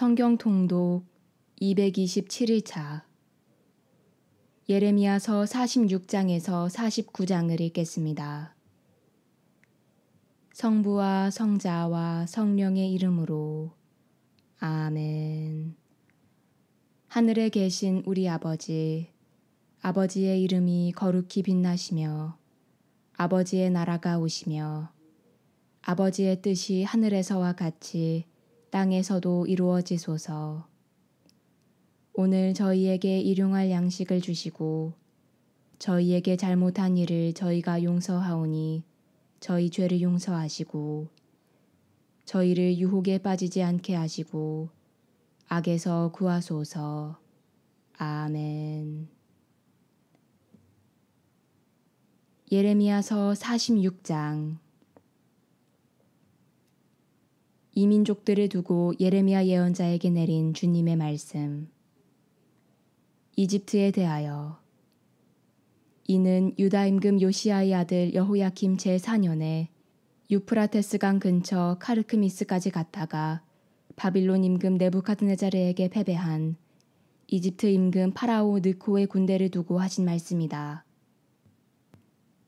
성경 통독 227일차 예레미야서 46장에서 49장을 읽겠습니다. 성부와 성자와 성령의 이름으로 아멘. 하늘에 계신 우리 아버지, 아버지의 이름이 거룩히 빛나시며 아버지의 나라가 오시며 아버지의 뜻이 하늘에서와 같이 땅에서도 이루어지소서. 오늘 저희에게 일용할 양식을 주시고 저희에게 잘못한 일을 저희가 용서하오니 저희 죄를 용서하시고 저희를 유혹에 빠지지 않게 하시고 악에서 구하소서. 아멘. 예레미야서 46장. 이 민족들을 두고 예레미야 예언자에게 내린 주님의 말씀. 이집트에 대하여. 이는 유다 임금 요시야의 아들 여호야김 제4년에 유프라테스 강 근처 카르크미스까지 갔다가 바빌론 임금 네부카드네자르에게 패배한 이집트 임금 파라오 느코의 군대를 두고 하신 말씀이다.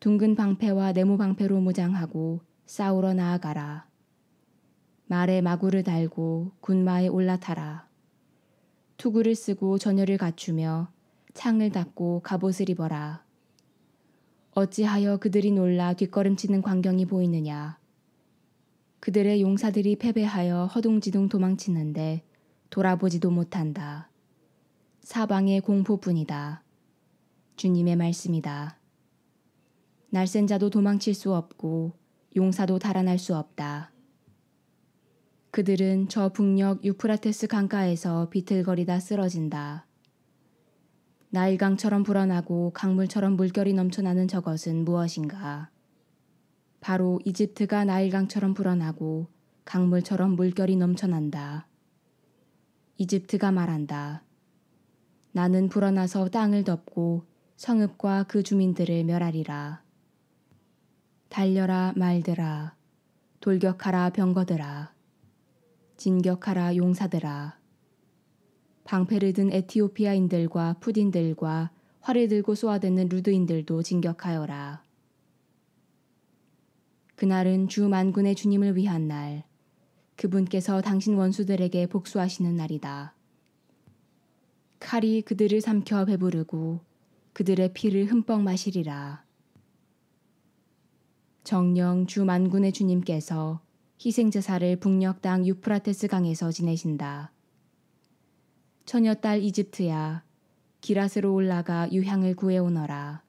둥근 방패와 네모 방패로 무장하고 싸우러 나아가라. 말에 마구를 달고 군마에 올라타라. 투구를 쓰고 전열을 갖추며 창을 닫고 갑옷을 입어라. 어찌하여 그들이 놀라 뒷걸음치는 광경이 보이느냐. 그들의 용사들이 패배하여 허둥지둥 도망치는데 돌아보지도 못한다. 사방의 공포뿐이다. 주님의 말씀이다. 날쌘 자도 도망칠 수 없고 용사도 달아날 수 없다. 그들은 저 북녘 유프라테스 강가에서 비틀거리다 쓰러진다. 나일강처럼 불어나고 강물처럼 물결이 넘쳐나는 저것은 무엇인가? 바로 이집트가 나일강처럼 불어나고 강물처럼 물결이 넘쳐난다. 이집트가 말한다. 나는 불어나서 땅을 덮고 성읍과 그 주민들을 멸하리라. 달려라 말들아, 돌격하라 병거들아, 진격하라 용사들아. 방패를 든 에티오피아인들과 푸딘들과 활을 들고 쏘아대는 루드인들도 진격하여라. 그날은 주 만군의 주님을 위한 날, 그분께서 당신 원수들에게 복수하시는 날이다. 칼이 그들을 삼켜 배부르고 그들의 피를 흠뻑 마시리라. 정녕 주 만군의 주님께서 희생제사를 북녘 땅 유프라테스 강에서 지내신다. 처녀딸 이집트야, 기랏으로 올라가 유향을 구해오너라.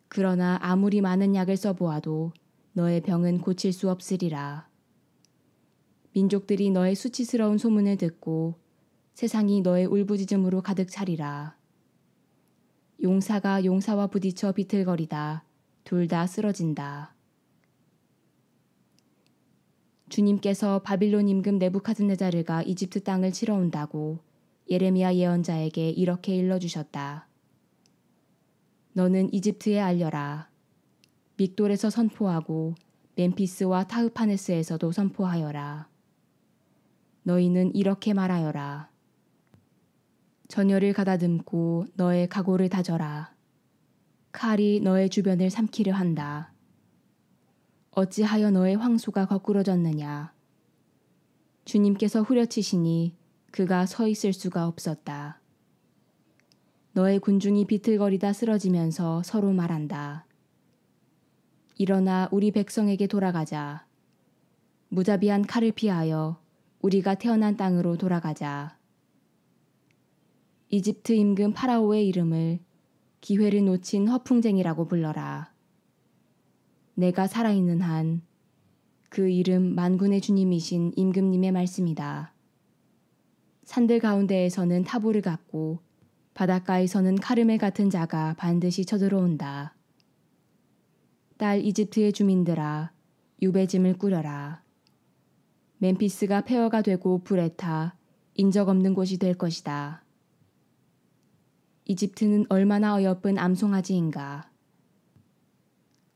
그러나 아무리 많은 약을 써보아도 너의 병은 고칠 수 없으리라. 민족들이 너의 수치스러운 소문을 듣고 세상이 너의 울부짖음으로 가득 차리라. 용사가 용사와 부딪혀 비틀거리다 둘 다 쓰러진다. 주님께서 바빌론 임금 네부카드네자르가 이집트 땅을 치러 온다고 예레미야 예언자에게 이렇게 일러주셨다. 너는 이집트에 알려라. 믹돌에서 선포하고 멤피스와 타흐파네스에서도 선포하여라. 너희는 이렇게 말하여라. 전열을 가다듬고 너의 각오를 다져라. 칼이 너의 주변을 삼키려 한다. 어찌하여 너의 황소가 거꾸러졌느냐. 주님께서 후려치시니 그가 서 있을 수가 없었다. 너의 군중이 비틀거리다 쓰러지면서 서로 말한다. 일어나 우리 백성에게 돌아가자. 무자비한 칼을 피하여 우리가 태어난 땅으로 돌아가자. 이집트 임금 파라오의 이름을 기회를 놓친 허풍쟁이라고 불러라. 내가 살아있는 한 그 이름 만군의 주님이신 임금님의 말씀이다. 산들 가운데에서는 타보를 갖고 바닷가에서는 카르멜 같은 자가 반드시 쳐들어온다. 딸 이집트의 주민들아, 유배짐을 꾸려라. 멤피스가 폐허가 되고 불에 타 인적 없는 곳이 될 것이다. 이집트는 얼마나 어여쁜 암송아지인가.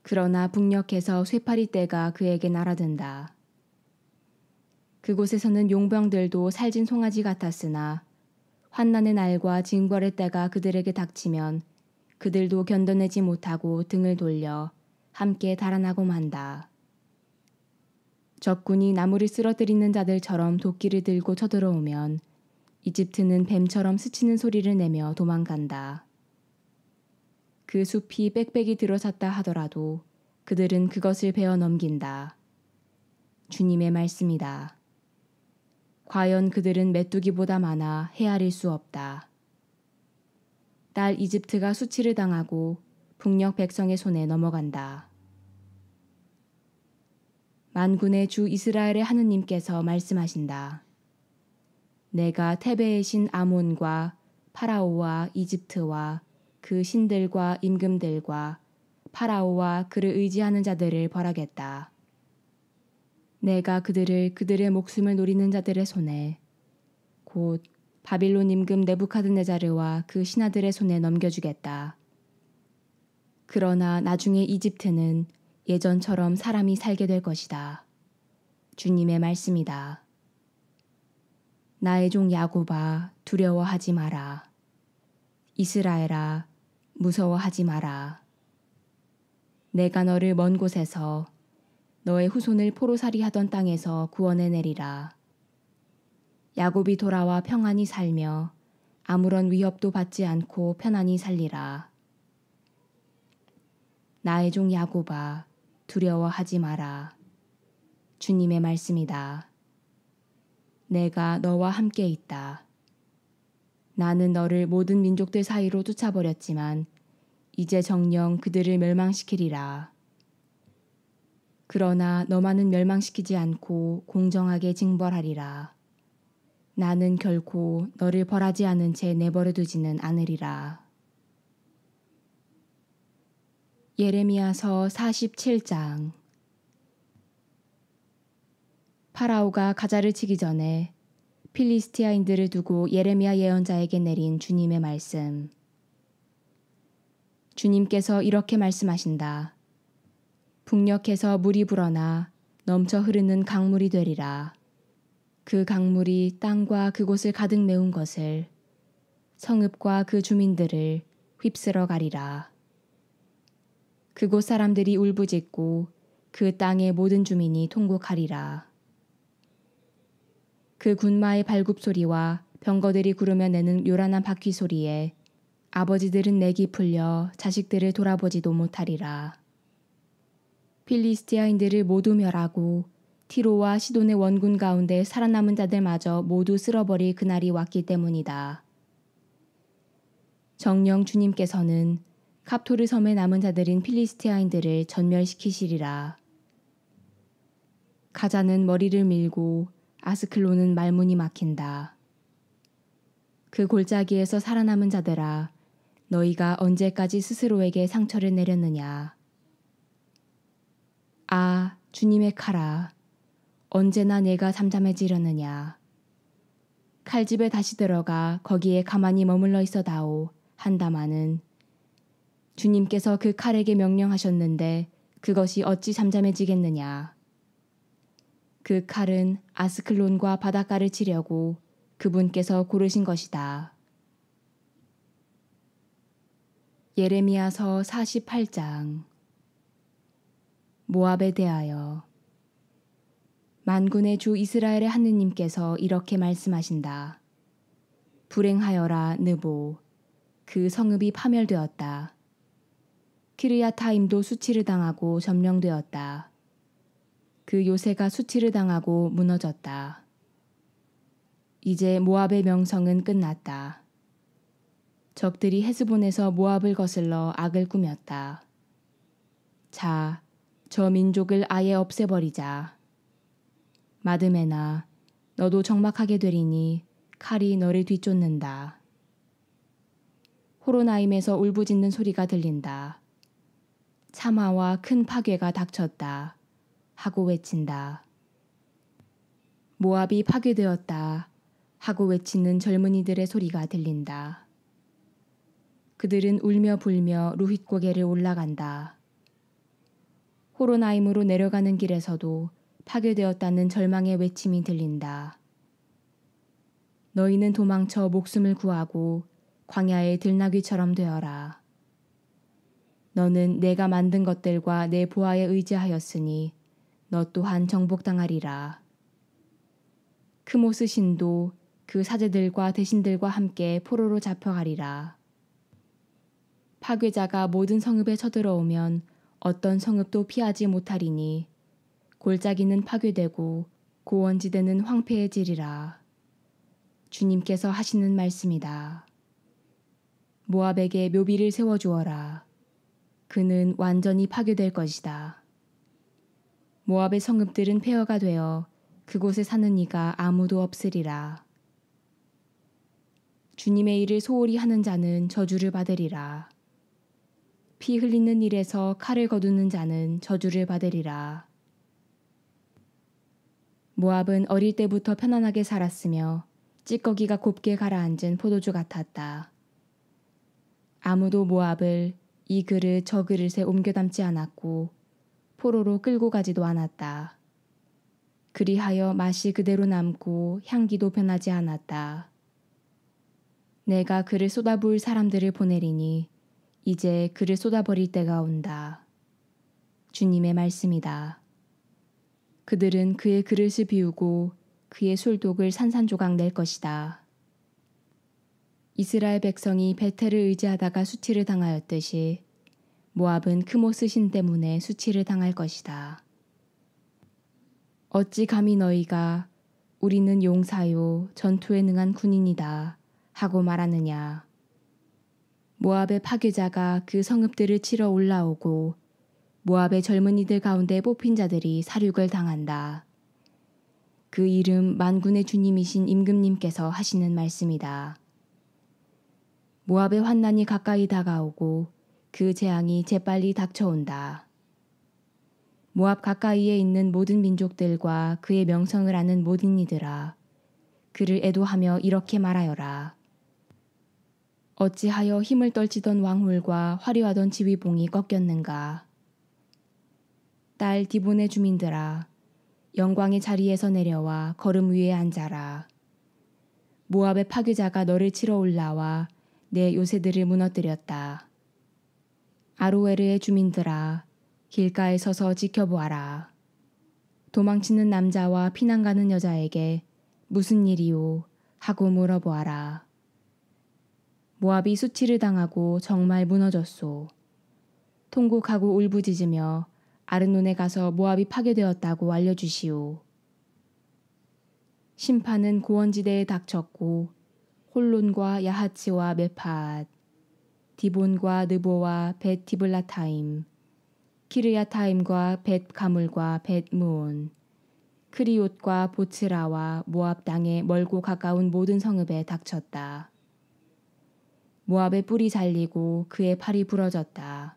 그러나 북녘에서 쇠파리 떼가 그에게 날아든다. 그곳에서는 용병들도 살진 송아지 같았으나 환난의 날과 징벌의 때가 그들에게 닥치면 그들도 견뎌내지 못하고 등을 돌려 함께 달아나고 만다. 적군이 나무를 쓰러뜨리는 자들처럼 도끼를 들고 쳐들어오면 이집트는 뱀처럼 스치는 소리를 내며 도망간다. 그 숲이 빽빽이 들어찼다 하더라도 그들은 그것을 베어 넘긴다. 주님의 말씀이다. 과연 그들은 메뚜기보다 많아 헤아릴 수 없다. 딸 이집트가 수치를 당하고 북녘 백성의 손에 넘어간다. 만군의 주 이스라엘의 하느님께서 말씀하신다. 내가 테베의 신 아몬과 파라오와 이집트와 그 신들과 임금들과 파라오와 그를 의지하는 자들을 벌하겠다. 내가 그들을 그들의 목숨을 노리는 자들의 손에 곧 바빌론 임금 네부카드네자르와 그 신하들의 손에 넘겨주겠다. 그러나 나중에 이집트는 예전처럼 사람이 살게 될 것이다. 주님의 말씀이다. 나의 종 야곱아, 두려워하지 마라. 이스라엘아, 무서워하지 마라. 내가 너를 먼 곳에서 너의 후손을 포로살이 하던 땅에서 구원해 내리라. 야곱이 돌아와 평안히 살며 아무런 위협도 받지 않고 편안히 살리라. 나의 종 야곱아, 두려워하지 마라. 주님의 말씀이다. 내가 너와 함께 있다. 나는 너를 모든 민족들 사이로 쫓아버렸지만 이제 정녕 그들을 멸망시키리라. 그러나 너만은 멸망시키지 않고 공정하게 징벌하리라. 나는 결코 너를 벌하지 않은 채 내버려 두지는 않으리라. 예레미야서 47장. 파라오가 가자를 치기 전에 필리스티아인들을 두고 예레미야 예언자에게 내린 주님의 말씀. 주님께서 이렇게 말씀하신다. 북녘에서 물이 불어나 넘쳐 흐르는 강물이 되리라. 그 강물이 땅과 그곳을 가득 메운 것을 성읍과 그 주민들을 휩쓸어 가리라. 그곳 사람들이 울부짖고 그 땅의 모든 주민이 통곡하리라. 그 군마의 발굽 소리와 병거들이 구르며 내는 요란한 바퀴 소리에 아버지들은 내기 풀려 자식들을 돌아보지도 못하리라. 필리스티아인들을 모두 멸하고 티로와 시돈의 원군 가운데 살아남은 자들마저 모두 쓸어버릴 그날이 왔기 때문이다. 정녕 주님께서는 갑토르 섬에 남은 자들인 필리스티아인들을 전멸시키시리라. 가자는 머리를 밀고 아스클론은 말문이 막힌다. 그 골짜기에서 살아남은 자들아, 너희가 언제까지 스스로에게 상처를 내렸느냐. 아, 주님의 칼아, 언제나 내가 잠잠해지려느냐. 칼집에 다시 들어가 거기에 가만히 머물러 있어다오 한다마는 주님께서 그 칼에게 명령하셨는데 그것이 어찌 잠잠해지겠느냐. 그 칼은 아스클론과 바닷가를 치려고 그분께서 고르신 것이다. 예레미야서 48장. 모압에 대하여. 만군의 주 이스라엘의 하느님께서 이렇게 말씀하신다. 불행하여라 느보, 그 성읍이 파멸되었다. 키르야타임도 수치를 당하고 점령되었다. 그 요새가 수치를 당하고 무너졌다. 이제 모압의 명성은 끝났다. 적들이 헤스본에서 모압을 거슬러 악을 꾸몄다. 자, 저 민족을 아예 없애버리자. 마드메나, 너도 적막하게 되리니 칼이 너를 뒤쫓는다. 호로나임에서 울부짖는 소리가 들린다. 참화와 큰 파괴가 닥쳤다. 하고 외친다. 모압이 파괴되었다. 하고 외치는 젊은이들의 소리가 들린다. 그들은 울며 불며 루힛 고개를 올라간다. 호로나임으로 내려가는 길에서도 파괴되었다는 절망의 외침이 들린다. 너희는 도망쳐 목숨을 구하고 광야의 들나귀처럼 되어라. 너는 내가 만든 것들과 내 보화에 의지하였으니 너 또한 정복당하리라. 크모스 신도 그 사제들과 대신들과 함께 포로로 잡혀가리라. 파괴자가 모든 성읍에 쳐들어오면 어떤 성읍도 피하지 못하리니 골짜기는 파괴되고 고원지대는 황폐해지리라. 주님께서 하시는 말씀이다. 모압에게 묘비를 세워주어라. 그는 완전히 파괴될 것이다. 모압의 성읍들은 폐허가 되어 그곳에 사는 이가 아무도 없으리라. 주님의 일을 소홀히 하는 자는 저주를 받으리라. 피 흘리는 일에서 칼을 거두는 자는 저주를 받으리라. 모압은 어릴 때부터 편안하게 살았으며 찌꺼기가 곱게 가라앉은 포도주 같았다. 아무도 모압을 이 그릇 저 그릇에 옮겨 담지 않았고 포로로 끌고 가지도 않았다. 그리하여 맛이 그대로 남고 향기도 변하지 않았다. 내가 그를 쏟아부을 사람들을 보내리니 이제 그를 쏟아버릴 때가 온다. 주님의 말씀이다. 그들은 그의 그릇을 비우고 그의 술독을 산산조각 낼 것이다. 이스라엘 백성이 베텔을 의지하다가 수치를 당하였듯이 모압은 크모스 신 때문에 수치를 당할 것이다. 어찌 감히 너희가 우리는 용사요 전투에 능한 군인이다 하고 말하느냐. 모압의 파괴자가 그 성읍들을 치러 올라오고 모압의 젊은이들 가운데 뽑힌 자들이 살육을 당한다. 그 이름 만군의 주님이신 임금님께서 하시는 말씀이다. 모압의 환난이 가까이 다가오고 그 재앙이 재빨리 닥쳐온다. 모압 가까이에 있는 모든 민족들과 그의 명성을 아는 모든 이들아, 그를 애도하며 이렇게 말하여라. 어찌하여 힘을 떨치던 왕홀과 화려하던 지휘봉이 꺾였는가. 딸 디본의 주민들아, 영광의 자리에서 내려와 걸음 위에 앉아라. 모압의 파괴자가 너를 치러 올라와 내 요새들을 무너뜨렸다. 아로에르의 주민들아, 길가에 서서 지켜보아라. 도망치는 남자와 피난가는 여자에게 무슨 일이오 하고 물어보아라. 모압이 수치를 당하고 정말 무너졌소. 통곡하고 울부짖으며 아르논에 가서 모압이 파괴되었다고 알려주시오. 심판은 고원지대에 닥쳤고 홀론과 야하츠와 메파앗, 디본과 느보와 벳 디블라타임, 키르야타임과 벳 가물과 벳 무온, 크리옷과 보츠라와 모압 땅의 멀고 가까운 모든 성읍에 닥쳤다. 모압의 뿔이 잘리고 그의 팔이 부러졌다.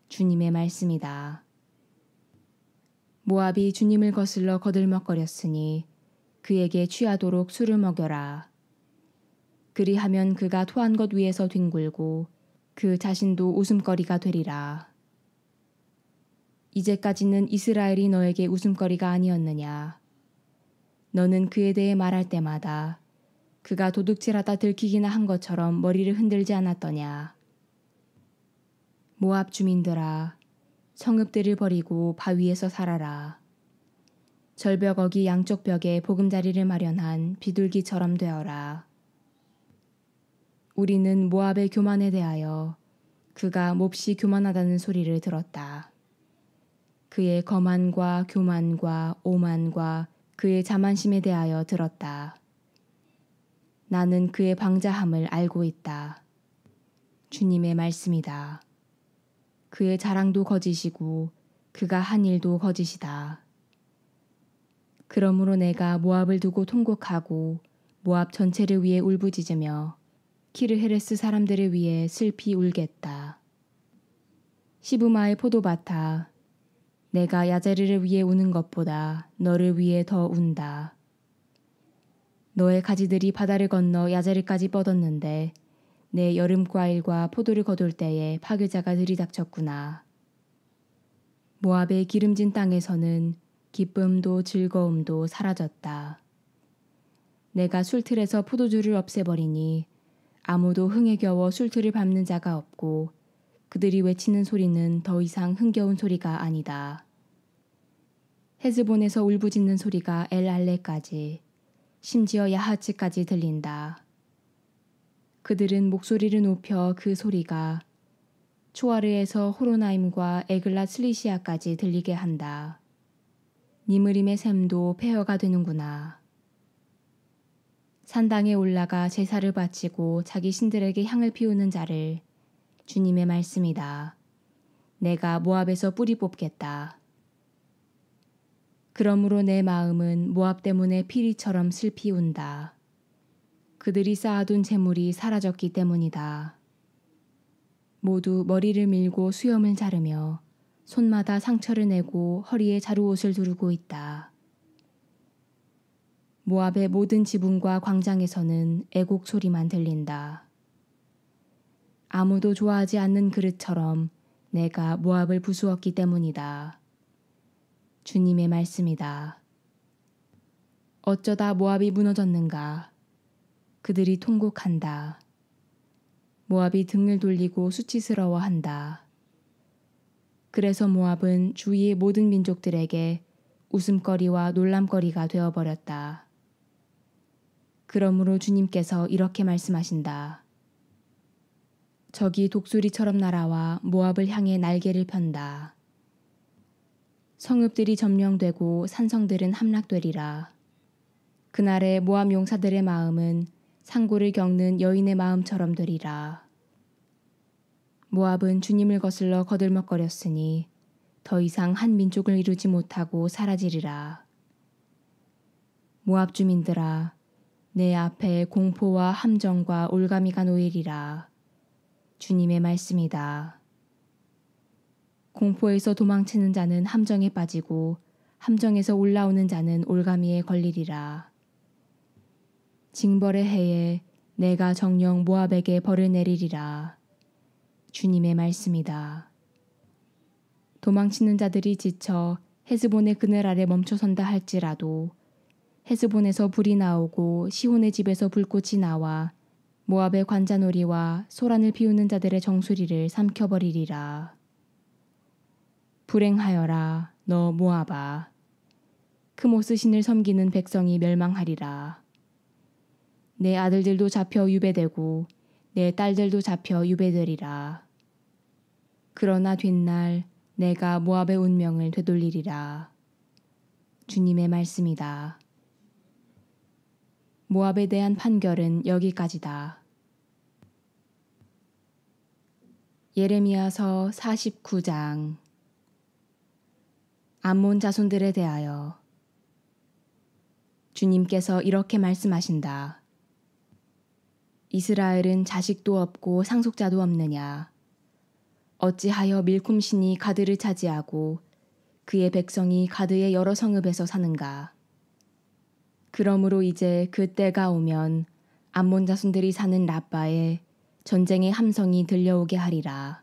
주님의 말씀이다. 모압이 주님을 거슬러 거들먹거렸으니 그에게 취하도록 술을 먹여라. 그리하면 그가 토한 것 위에서 뒹굴고 그 자신도 웃음거리가 되리라. 이제까지는 이스라엘이 너에게 웃음거리가 아니었느냐. 너는 그에 대해 말할 때마다 그가 도둑질하다 들키기나 한 것처럼 머리를 흔들지 않았더냐. 모압 주민들아, 성읍들을 버리고 바위에서 살아라. 절벽어기 양쪽 벽에 보금자리를 마련한 비둘기처럼 되어라. 우리는 모압의 교만에 대하여 그가 몹시 교만하다는 소리를 들었다. 그의 거만과 교만과 오만과 그의 자만심에 대하여 들었다. 나는 그의 방자함을 알고 있다. 주님의 말씀이다. 그의 자랑도 거짓이고 그가 한 일도 거짓이다. 그러므로 내가 모압을 두고 통곡하고 모압 전체를 위해 울부짖으며 키르헤레스 사람들을 위해 슬피 울겠다. 시브마의 포도밭아, 내가 야제르를 위해 우는 것보다 너를 위해 더 운다. 너의 가지들이 바다를 건너 야제르까지 뻗었는데 내 여름 과일과 포도를 거둘 때에 파괴자가 들이닥쳤구나. 모압의 기름진 땅에서는 기쁨도 즐거움도 사라졌다. 내가 술틀에서 포도주를 없애버리니 아무도 흥에 겨워 술틀을 밟는 자가 없고 그들이 외치는 소리는 더 이상 흥겨운 소리가 아니다. 헤스본에서 울부짖는 소리가 엘알레까지 심지어 야하츠까지 들린다. 그들은 목소리를 높여 그 소리가 초아르에서 호로나임과 에글라 슬리시아까지 들리게 한다. 니므림의 샘도 폐허가 되는구나. 산당에 올라가 제사를 바치고 자기 신들에게 향을 피우는 자를 주님의 말씀이다. 내가 모압에서 뿌리 뽑겠다. 그러므로 내 마음은 모압 때문에 피리처럼 슬피 운다. 그들이 쌓아둔 재물이 사라졌기 때문이다. 모두 머리를 밀고 수염을 자르며 손마다 상처를 내고 허리에 자루옷을 두르고 있다. 모압의 모든 지붕과 광장에서는 애곡 소리만 들린다. 아무도 좋아하지 않는 그릇처럼 내가 모압을 부수었기 때문이다. 주님의 말씀이다. 어쩌다 모압이 무너졌는가? 그들이 통곡한다. 모압이 등을 돌리고 수치스러워한다. 그래서 모압은 주위의 모든 민족들에게 웃음거리와 놀람거리가 되어버렸다. 그러므로 주님께서 이렇게 말씀하신다. 적이 독수리처럼 날아와 모압을 향해 날개를 편다. 성읍들이 점령되고 산성들은 함락되리라. 그날에 모압 용사들의 마음은 상고를 겪는 여인의 마음처럼 되리라. 모압은 주님을 거슬러 거들먹거렸으니 더 이상 한 민족을 이루지 못하고 사라지리라. 모압 주민들아, 내 앞에 공포와 함정과 올가미가 놓이리라. 주님의 말씀이다. 공포에서 도망치는 자는 함정에 빠지고 함정에서 올라오는 자는 올가미에 걸리리라. 징벌의 해에 내가 정녕 모압에게 벌을 내리리라. 주님의 말씀이다. 도망치는 자들이 지쳐 헤스본의 그늘 아래 멈춰선다 할지라도 헤스본에서 불이 나오고 시혼의 집에서 불꽃이 나와 모압의 관자놀이와 소란을 피우는 자들의 정수리를 삼켜버리리라. 불행하여라 너 모압아. 크모스 신을 섬기는 백성이 멸망하리라. 내 아들들도 잡혀 유배되고 내 딸들도 잡혀 유배되리라. 그러나 뒷날 내가 모압의 운명을 되돌리리라. 주님의 말씀이다. 모압에 대한 판결은 여기까지다. 예레미야서 49장. 암몬 자손들에 대하여. 주님께서 이렇게 말씀하신다. 이스라엘은 자식도 없고 상속자도 없느냐? 어찌하여 밀쿰 신이 가드를 차지하고 그의 백성이 가드의 여러 성읍에서 사는가? 그러므로 이제 그 때가 오면 암몬 자손들이 사는 라빠에 전쟁의 함성이 들려오게 하리라.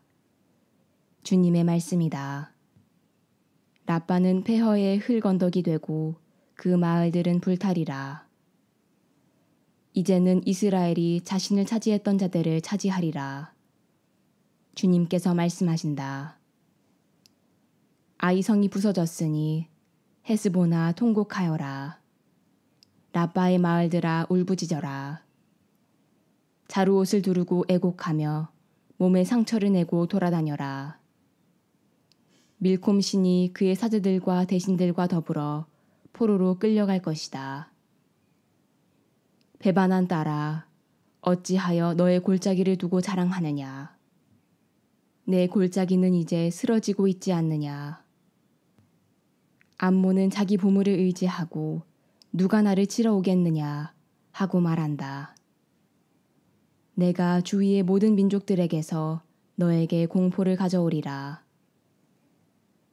주님의 말씀이다. 라빠는 폐허의 흙언덕이 되고 그 마을들은 불타리라. 이제는 이스라엘이 자신을 차지했던 자들을 차지하리라. 주님께서 말씀하신다. 아이성이 부서졌으니 헤스보나 통곡하여라. 라빠의 마을들아 울부짖어라. 자루옷을 두르고 애곡하며 몸에 상처를 내고 돌아다녀라. 밀콤 신이 그의 사제들과 대신들과 더불어 포로로 끌려갈 것이다. 배반한 딸아, 어찌하여 너의 골짜기를 두고 자랑하느냐? 내 골짜기는 이제 쓰러지고 있지 않느냐? 암몬은 자기 보물을 의지하고 누가 나를 치러 오겠느냐 하고 말한다. 내가 주위의 모든 민족들에게서 너에게 공포를 가져오리라.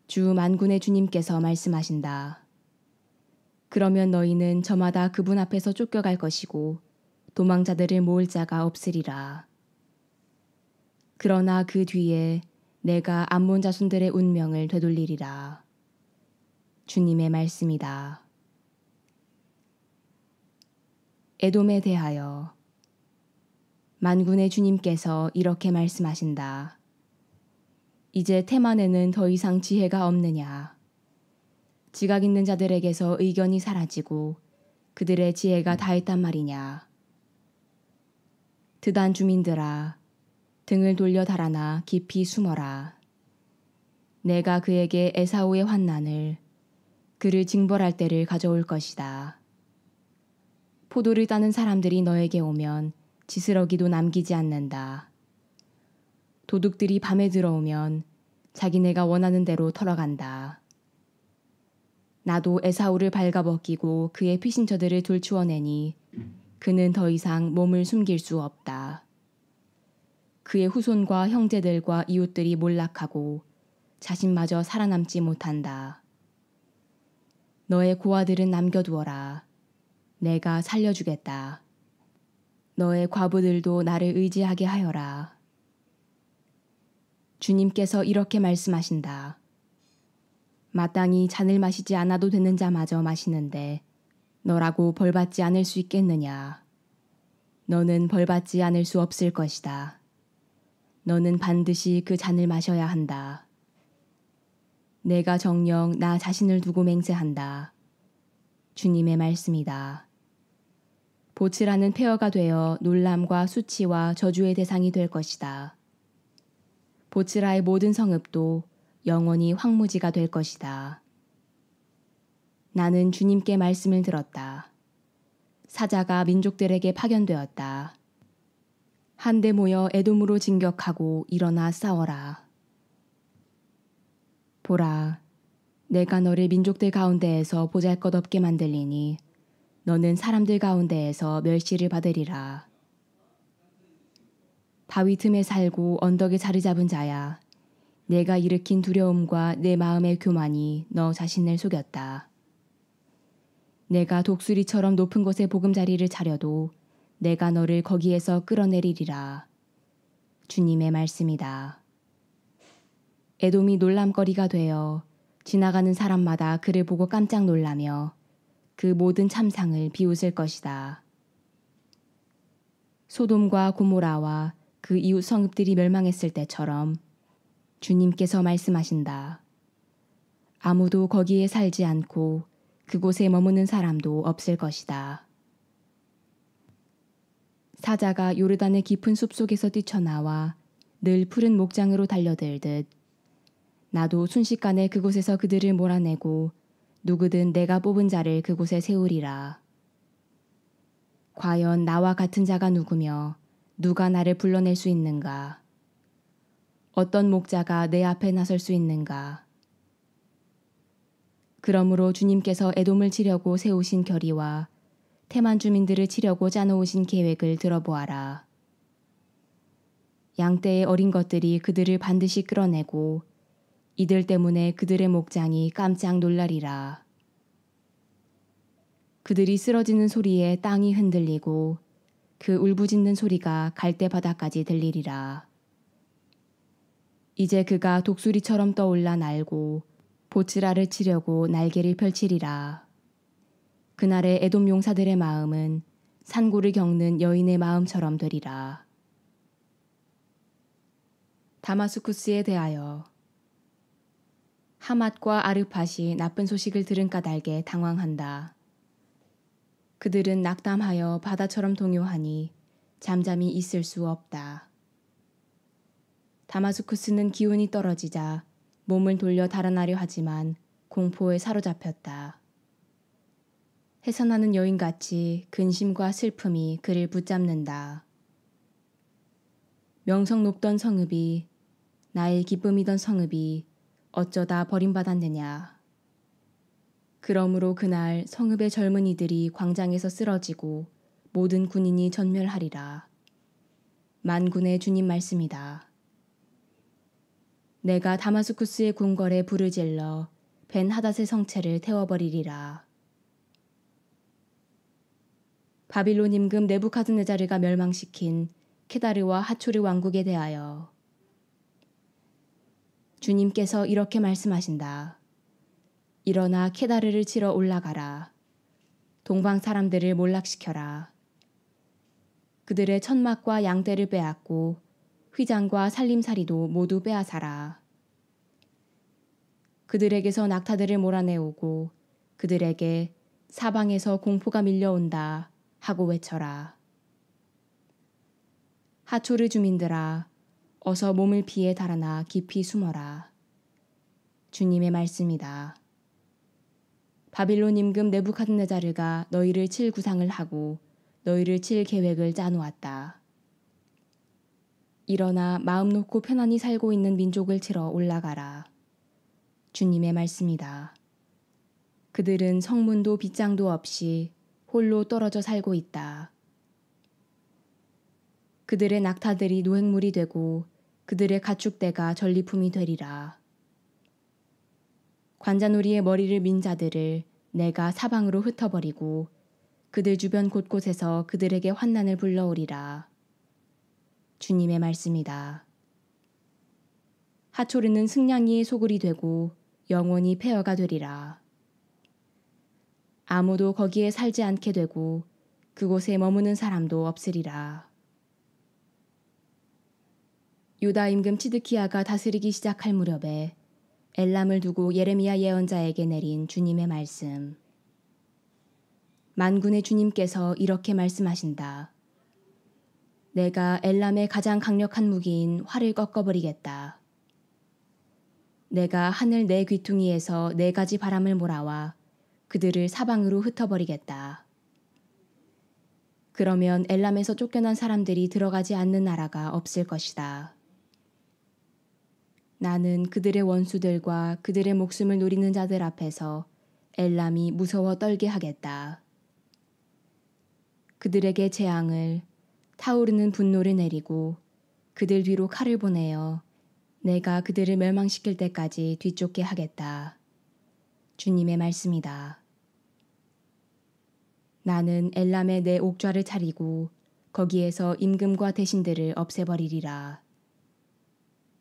주 만군의 주님께서 말씀하신다. 그러면 너희는 저마다 그분 앞에서 쫓겨갈 것이고 도망자들을 모을 자가 없으리라. 그러나 그 뒤에 내가 암몬 자손들의 운명을 되돌리리라. 주님의 말씀이다. 에돔에 대하여 만군의 주님께서 이렇게 말씀하신다. 이제 테만에는 더 이상 지혜가 없느냐. 지각 있는 자들에게서 의견이 사라지고 그들의 지혜가 다했단 말이냐. 드단 주민들아, 등을 돌려 달아나 깊이 숨어라. 내가 그에게 에사오의 환난을, 그를 징벌할 때를 가져올 것이다. 포도를 따는 사람들이 너에게 오면 지스러기도 남기지 않는다. 도둑들이 밤에 들어오면 자기네가 원하는 대로 털어간다. 나도 에사오를 발가벗기고 그의 피신처들을 들추어내니 그는 더 이상 몸을 숨길 수 없다. 그의 후손과 형제들과 이웃들이 몰락하고 자신마저 살아남지 못한다. 너의 고아들은 남겨두어라. 내가 살려주겠다. 너의 과부들도 나를 의지하게 하여라. 주님께서 이렇게 말씀하신다. 마땅히 잔을 마시지 않아도 되는 자마저 마시는데 너라고 벌받지 않을 수 있겠느냐. 너는 벌받지 않을 수 없을 것이다. 너는 반드시 그 잔을 마셔야 한다. 내가 정녕 나 자신을 두고 맹세한다. 주님의 말씀이다. 보츠라는 폐허가 되어 놀람과 수치와 저주의 대상이 될 것이다. 보츠라의 모든 성읍도 영원히 황무지가 될 것이다. 나는 주님께 말씀을 들었다. 사자가 민족들에게 파견되었다. 한데 모여 에돔으로 진격하고 일어나 싸워라. 보라, 내가 너를 민족들 가운데에서 보잘것없게 만들리니 너는 사람들 가운데에서 멸시를 받으리라. 바위 틈에 살고 언덕에 자리 잡은 자야. 내가 일으킨 두려움과 내 마음의 교만이 너 자신을 속였다. 내가 독수리처럼 높은 곳에 보금자리를 차려도 내가 너를 거기에서 끌어내리리라. 주님의 말씀이다. 에돔이 놀람거리가 되어 지나가는 사람마다 그를 보고 깜짝 놀라며 그 모든 참상을 비웃을 것이다. 소돔과 고모라와 그 이웃 성읍들이 멸망했을 때처럼 주님께서 말씀하신다. 아무도 거기에 살지 않고 그곳에 머무는 사람도 없을 것이다. 사자가 요르단의 깊은 숲속에서 뛰쳐나와 늘 푸른 목장으로 달려들듯 나도 순식간에 그곳에서 그들을 몰아내고 누구든 내가 뽑은 자를 그곳에 세우리라. 과연 나와 같은 자가 누구며 누가 나를 불러낼 수 있는가? 어떤 목자가 내 앞에 나설 수 있는가? 그러므로 주님께서 에돔을 치려고 세우신 결의와 테만 주민들을 치려고 짜놓으신 계획을 들어보아라. 양떼의 어린 것들이 그들을 반드시 끌어내고 이들 때문에 그들의 목장이 깜짝 놀라리라. 그들이 쓰러지는 소리에 땅이 흔들리고 그 울부짖는 소리가 갈대 바다까지 들리리라. 이제 그가 독수리처럼 떠올라 날고 보츠라를 치려고 날개를 펼치리라. 그날의 에돔 용사들의 마음은 산고를 겪는 여인의 마음처럼 되리라. 다마스쿠스에 대하여 하맛과 아르팟이 나쁜 소식을 들은 까닭에 당황한다. 그들은 낙담하여 바다처럼 동요하니 잠잠히 있을 수 없다. 다마스쿠스는 기운이 떨어지자 몸을 돌려 달아나려 하지만 공포에 사로잡혔다. 해산하는 여인같이 근심과 슬픔이 그를 붙잡는다. 명성 높던 성읍이, 나의 기쁨이던 성읍이 어쩌다 버림받았느냐. 그러므로 그날 성읍의 젊은이들이 광장에서 쓰러지고 모든 군인이 전멸하리라. 만군의 주님 말씀이다. 내가 다마스쿠스의 궁궐에 불을 질러 벤 하닷의 성체를 태워버리리라. 바빌론 임금 네부카드네자르가 멸망시킨 케다르와 하초르 왕국에 대하여 주님께서 이렇게 말씀하신다. 일어나 케다르를 치러 올라가라. 동방 사람들을 몰락시켜라. 그들의 천막과 양떼를 빼앗고 휘장과 살림살이도 모두 빼앗아라. 그들에게서 낙타들을 몰아내오고 그들에게 사방에서 공포가 밀려온다 하고 외쳐라. 하초르 주민들아, 어서 몸을 피해 달아나 깊이 숨어라. 주님의 말씀이다. 바빌론 임금 느부갓네자르가 너희를 칠 구상을 하고 너희를 칠 계획을 짜놓았다. 일어나 마음 놓고 편안히 살고 있는 민족을 치러 올라가라. 주님의 말씀이다. 그들은 성문도 빗장도 없이 홀로 떨어져 살고 있다. 그들의 낙타들이 노획물이 되고 그들의 가축대가 전리품이 되리라. 관자놀이의 머리를 민 자들을 내가 사방으로 흩어버리고 그들 주변 곳곳에서 그들에게 환난을 불러오리라. 주님의 말씀이다. 하초르는 승냥이의 소굴이 되고 영원히 폐허가 되리라. 아무도 거기에 살지 않게 되고 그곳에 머무는 사람도 없으리라. 유다 임금 치드키야가 다스리기 시작할 무렵에 엘람을 두고 예레미야 예언자에게 내린 주님의 말씀. 만군의 주님께서 이렇게 말씀하신다. 내가 엘람의 가장 강력한 무기인 활을 꺾어버리겠다. 내가 하늘 네 귀퉁이에서 네 가지 바람을 몰아와 그들을 사방으로 흩어버리겠다. 그러면 엘람에서 쫓겨난 사람들이 들어가지 않는 나라가 없을 것이다. 나는 그들의 원수들과 그들의 목숨을 노리는 자들 앞에서 엘람이 무서워 떨게 하겠다. 그들에게 재앙을, 타오르는 분노를 내리고 그들 뒤로 칼을 보내어 내가 그들을 멸망시킬 때까지 뒤쫓게 하겠다. 주님의 말씀이다. 나는 엘람에 내 옥좌를 차리고 거기에서 임금과 대신들을 없애버리리라.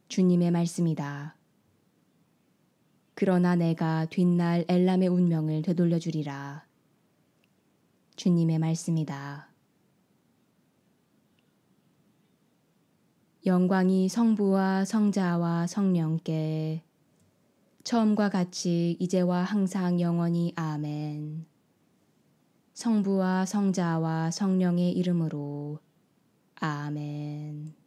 주님의 말씀이다. 그러나 내가 뒷날 엘람의 운명을 되돌려주리라. 주님의 말씀이다. 영광이 성부와 성자와 성령께 처음과 같이 이제와 항상 영원히 아멘. 성부와 성자와 성령의 이름으로 아멘.